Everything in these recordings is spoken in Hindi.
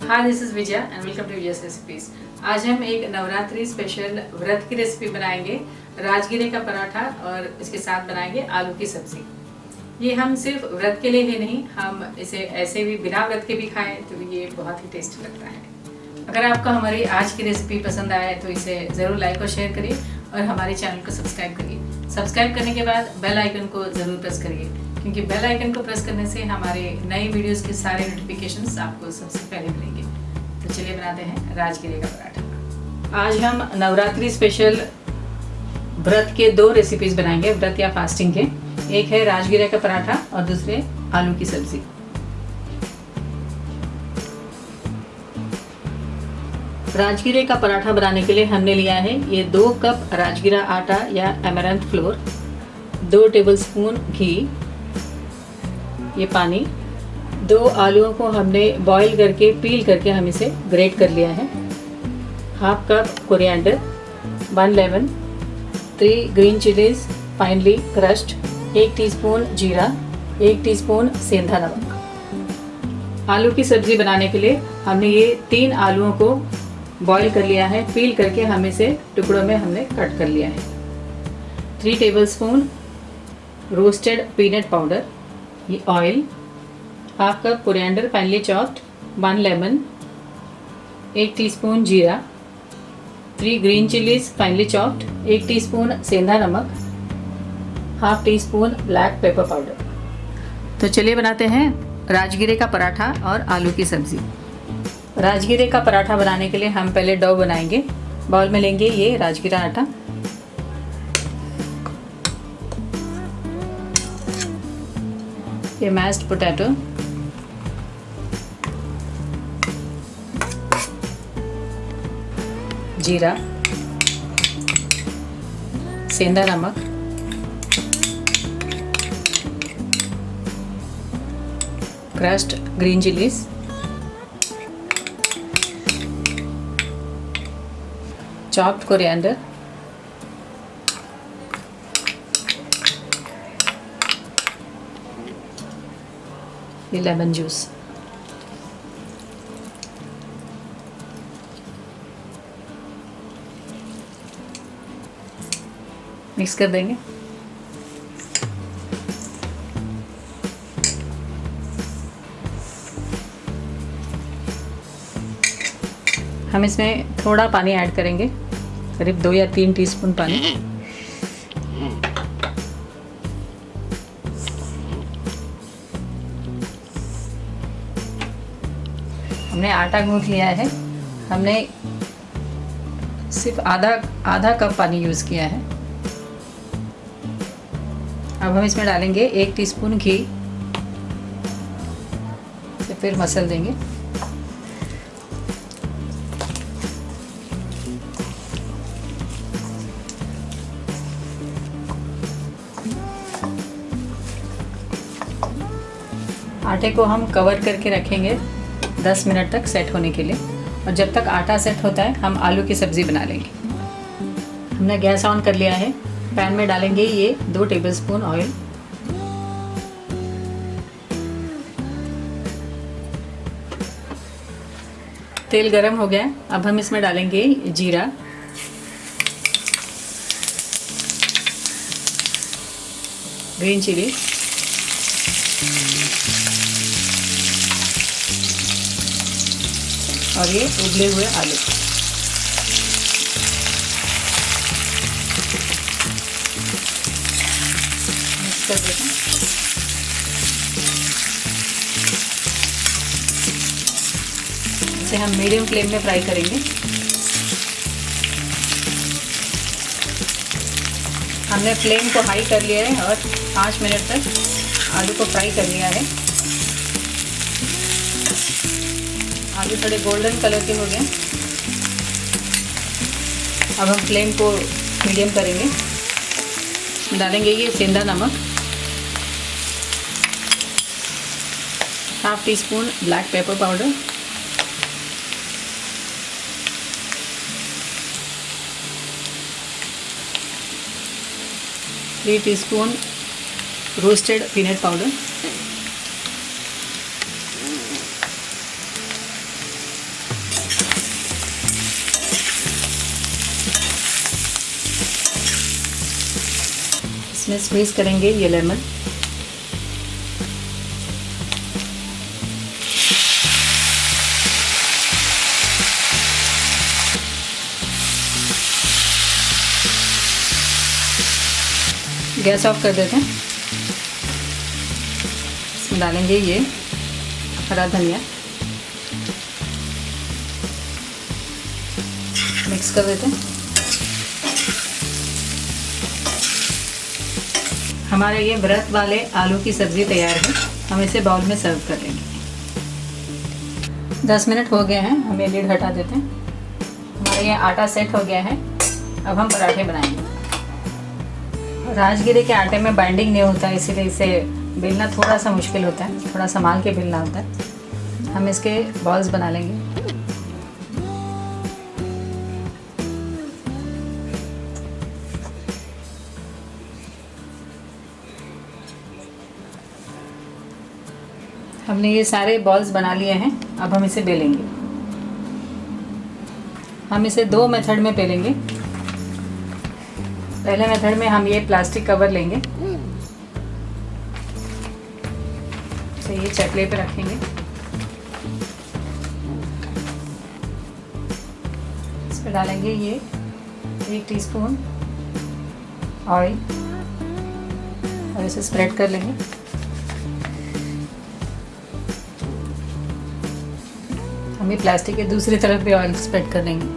हाँ, this is Vijaya and welcome to Vijaya's recipes. आज हम एक नवरात्रि स्पेशल व्रत की रेसिपी बनाएंगे, राजगिरे का पराठा, और इसके साथ बनाएंगे आलू की सब्जी। ये हम सिर्फ व्रत के लिए ही नहीं, हम इसे ऐसे भी बिना व्रत के भी खाएं तो ये बहुत ही टेस्टी लगता है। अगर आपको हमारी आज की रेसिपी पसंद आए तो इसे ज़रूर लाइक और शेयर करिए और हमारे चैनल को सब्सक्राइब करिए। सब्सक्राइब करने के बाद बेल आइकन को ज़रूर प्रेस करिए, क्योंकि बेल आइकन को प्रेस करने से हमारे नए वीडियोस के सारे नोटिफिकेशंस आपको सबसे पहले मिलेंगे। तो चलिए बनाते हैं राजगिरे का पराठा। आज हम नवरात्रि स्पेशल व्रत के दो रेसिपीज बनाएंगे, व्रत या फास्टिंग के। एक है राजगिरे का पराठा और दूसरे आलू की सब्जी। राजगिरे का पराठा बनाने के लिए हमने लिया है ये 2 कप राजगिरा आटा या एमरैंथ फ्लोर, 2 टेबलस्पून घी, ये पानी, 2 आलूओं को हमने बॉईल करके पील करके हम इसे ग्रेट कर लिया है, half cup coriander, 1 lemon, 3 green chillies finally crushed, 1 teaspoon जीरा, 1 टीस्पून सेंधा नमक। आलू की सब्जी बनाने के लिए हमने ये 3 आलूओं को बॉईल कर लिया है, पील करके हम इसे टुकड़ों में हमने कट कर लिया है। 3 टेबलस्पून रोस्टेड पीनट पाउडर, ये oil, half cup coriander finally chopped, 1 lemon, 1 teaspoon जीरा, 3 green chillies finally chopped, 1 teaspoon सेंधा नमक, half teaspoon black pepper powder. तो चलिए बनाते हैं राजगिरे का पराठा और आलू की सब्जी। राजगिरे का पराठा बनाने के लिए हम पहले डो बनाएंगे। बाउल में लेंगे ये राजगिरा आटा, ये मैश्ड पोटैटो, जीरा, सेंधा नमक, crushed green chillies, chopped coriander, ये लेमन जूस, मिक्स कर देंगे। हम इसमें थोड़ा पानी ऐड करेंगे, करीब 2 या 3 टीस्पून पानी। हमने आटा गूंथ लिया है, हमने सिर्फ आधा कप पानी यूज़ किया है। अब हम इसमें डालेंगे 1 टीस्पून घी, फिर मसल देंगे। आटे को हम कवर करके रखेंगे 10 मिनट तक सेट होने के लिए, और जब तक आटा सेट होता है हम आलू की सब्ज़ी बना लेंगे। हमने गैस ऑन कर लिया है, पैन में डालेंगे ये 2 टेबलस्पून ऑयल, तेल गरम हो गया। अब हम इसमें डालेंगे जीरा, ग्रीन चिली, और ये उबले हुए आलू। मिक्स कर देते हैं। इसे हम मीडियम फ्लेम में फ्राई करेंगे। हमने फ्लेम को हाई कर लिया है और 5 मिनट तक आलू को फ्राई कर लिया है। आलू थोड़े गोल्डन कलर के हो गए। अब हम फ्लेम को मीडियम करेंगे। डालेंगे ये सेंधा नमक, half tea spoon black pepper powder, 3 teaspoon roasted peanut powder, इसमें स्क्वीज करेंगे ये लेमन। गैस ऑफ कर देते हैं। इसमें डालेंगे ये हरा धनिया, मिक्स कर देते हैं। हमारे ये व्रत वाले आलू की सब्ज़ी तैयार है। हम इसे बाउल में सर्व कर लेंगे। 10 मिनट हो गए हैं, हम ये लिड हटा देते हैं। हमारा ये आटा सेट हो गया है। अब हम पराठे बनाएंगे। राजगिरे के आटे में बाइंडिंग नहीं होता है, इसीलिए इसे बेलना थोड़ा सा मुश्किल होता है, थोड़ा संभाल के बेलना होता है। हम इसके बॉल्स बना लेंगे। हमने ये सारे बॉल्स बना लिए हैं। अब हम इसे बेलेंगे। हम इसे 2 मेथड में बेलेंगे। पहले मेथड में हम ये प्लास्टिक कवर लेंगे, इसे ये चकले पे रखेंगे। इस पर डालेंगे ये 1 टीस्पून ऑयल और इसे स्प्रेड कर लेंगे। हम ये प्लास्टिक के दूसरी तरफ भी ऑयल स्प्रेड कर लेंगे।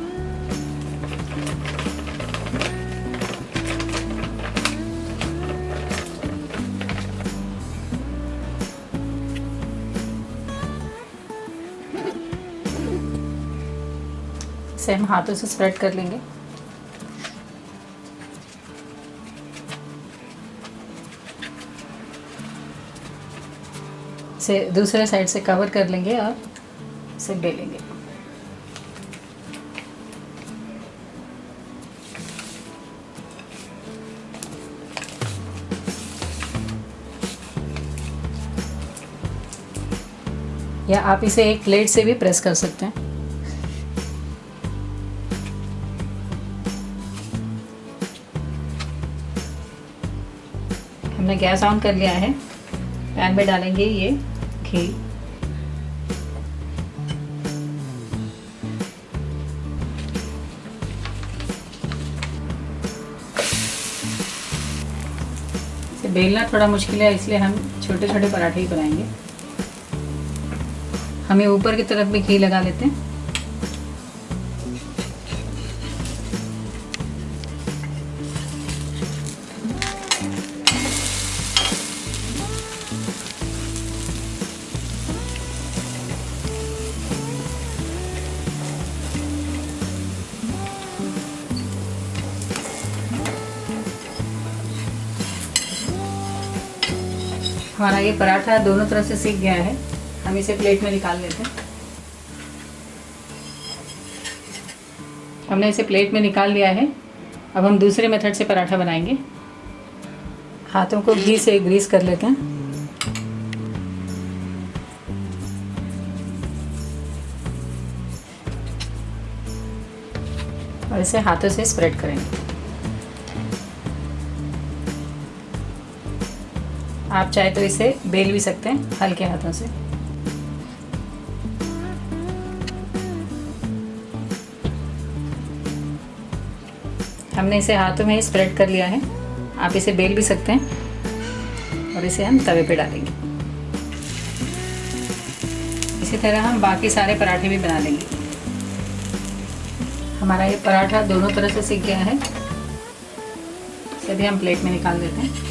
इसे हम हाथों से स्प्रेड कर लेंगे। इसे दूसरे साइड से कवर कर लेंगे और इसे बेलेंगे। या आप इसे एक प्लेट से भी प्रेस कर सकते हैं। हमने गैस ऑन कर लिया है। पैन में डालेंगे ये घी। इसे बेलना थोड़ा मुश्किल है, इसलिए हम छोटे छोटे पराठे ही बनाएंगे। हमें ऊपर की तरफ भी घी लगा लेते हैं। हमारा ये पराठा दोनों तरफ से सीख गया है। हम इसे प्लेट में निकाल लेते हैं। हमने इसे प्लेट में निकाल लिया है। अब हम दूसरे मेथड से पराठा बनाएंगे। हाथों को घी से ग्रीस कर लेते हैं। और इसे हाथों से स्प्रेड करेंगे। आप चाहे तो इसे बेल भी सकते हैं हल्के हाथों से। हमने इसे हाथों में ही स्प्रेड कर लिया है। आप इसे बेल भी सकते हैं और इसे हम तवे पे डालेंगे। इसी तरह हम बाकी सारे पराठे भी बना लेंगे। हमारा ये पराठा दोनों तरह से सीख गया है। इसे भी हम प्लेट में निकाल देते हैं।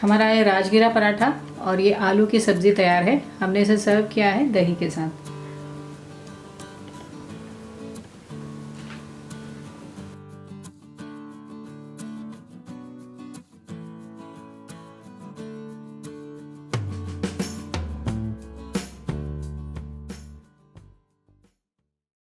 हमारा ये राजगिरा पराठा और ये आलू की सब्ज़ी तैयार है। हमने इसे सर्व किया है दही के साथ।